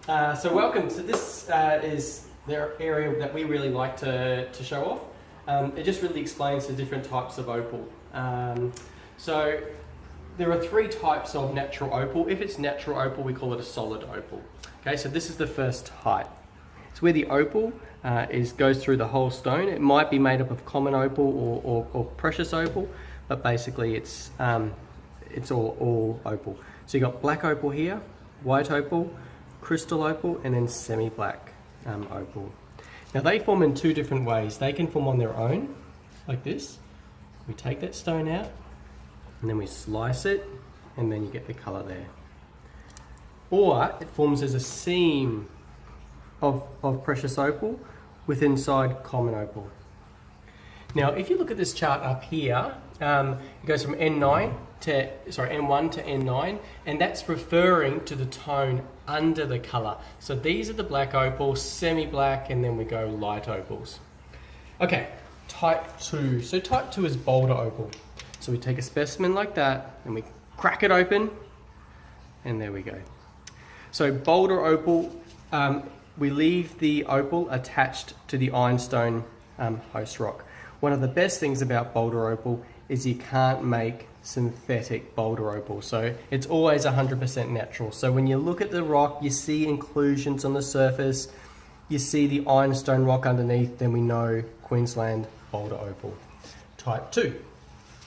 So welcome. So this is the area that we really like to show off. It just really explains the different types of opal. So there are three types of natural opal. If it's natural opal, we call it a solid opal. Okay, so this is the first type. It's where the opal goes through the whole stone. It might be made up of common opal or precious opal, but basically it's all opal. So you've got black opal here, white opal, crystal opal, and then semi-black opal. Now they form in two different ways. They can form on their own, like this. We take that stone out, and then we slice it, and then you get the colour there. Or it forms as a seam of precious opal with inside common opal. Now if you look at this chart up here, it goes from N1 to N9, and that's referring to the tone under the colour. So these are the black opals, semi-black, and then we go light opals. Okay, type 2. So type 2 is Boulder Opal. So we take a specimen like that, and we crack it open, and there we go. So Boulder Opal, we leave the opal attached to the ironstone host rock. One of the best things about Boulder Opal is you can't make synthetic Boulder Opal. So it's always 100% natural. So when you look at the rock, you see inclusions on the surface, you see the ironstone rock underneath, then we know Queensland Boulder Opal. Type 2.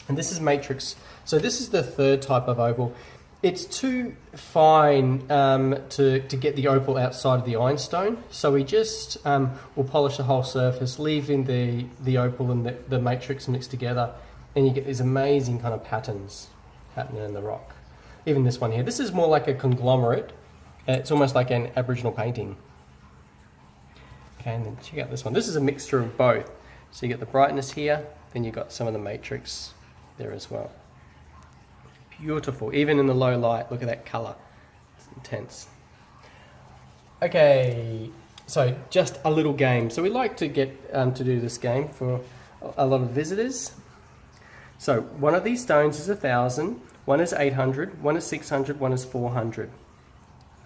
And this is matrix. So this is the third type of opal. It's too fine to get the opal outside of the ironstone. So we just will polish the whole surface, leaving the opal and the matrix mixed together, and you get these amazing kind of patterns happening in the rock. Even this one here. This is more like a conglomerate. It's almost like an Aboriginal painting. Okay, and then check out this one. This is a mixture of both. So you get the brightness here, then you've got some of the matrix there as well. Beautiful, even in the low light, look at that colour. It's intense. Okay, so just a little game. So we like to get to do this game for a lot of visitors. So one of these stones is 1,000, one is 800, one is 600, one is 400.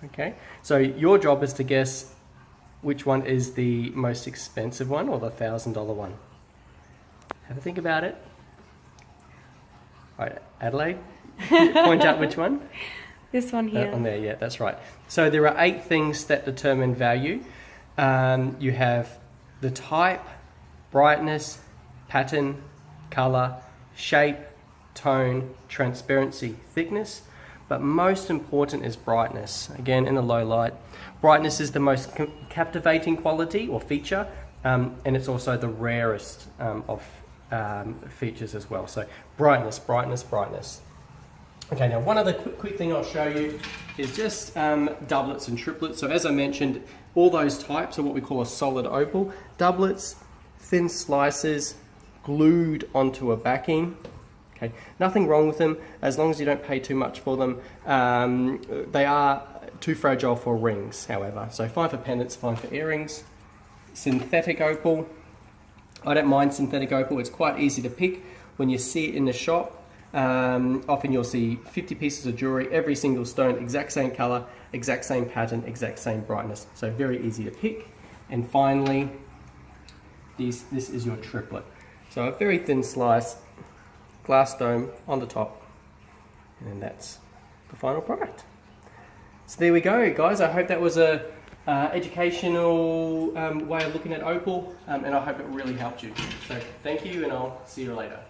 Okay, so your job is to guess which one is the most expensive one or the $1,000 one. Have a think about it. All right, Adelaide, point out which one. This one here. On there, yeah, that's right. So there are 8 things that determine value. You have the type, brightness, pattern, colour, shape, tone, transparency, thickness, but most important is brightness. Again, in the low light. Brightness is the most captivating quality or feature, and it's also the rarest of features as well. So brightness, brightness, brightness. Okay, now one other quick thing I'll show you is just doublets and triplets. So as I mentioned, all those types are what we call a solid opal. Doublets, thin slices, glued onto a backing. Okay, nothing wrong with them as long as you don't pay too much for them. They are too fragile for rings, however. So fine for pendants, fine for earrings. Synthetic opal. I don't mind synthetic opal. It's quite easy to pick when you see it in the shop. Often you'll see 50 pieces of jewellery, every single stone, exact same colour, exact same pattern, exact same brightness. So very easy to pick. And finally, this is your triplet. So a very thin slice, glass dome on the top, and that's the final product. So there we go, guys. I hope that was a educational way of looking at opal, and I hope it really helped you. So thank you, and I'll see you later.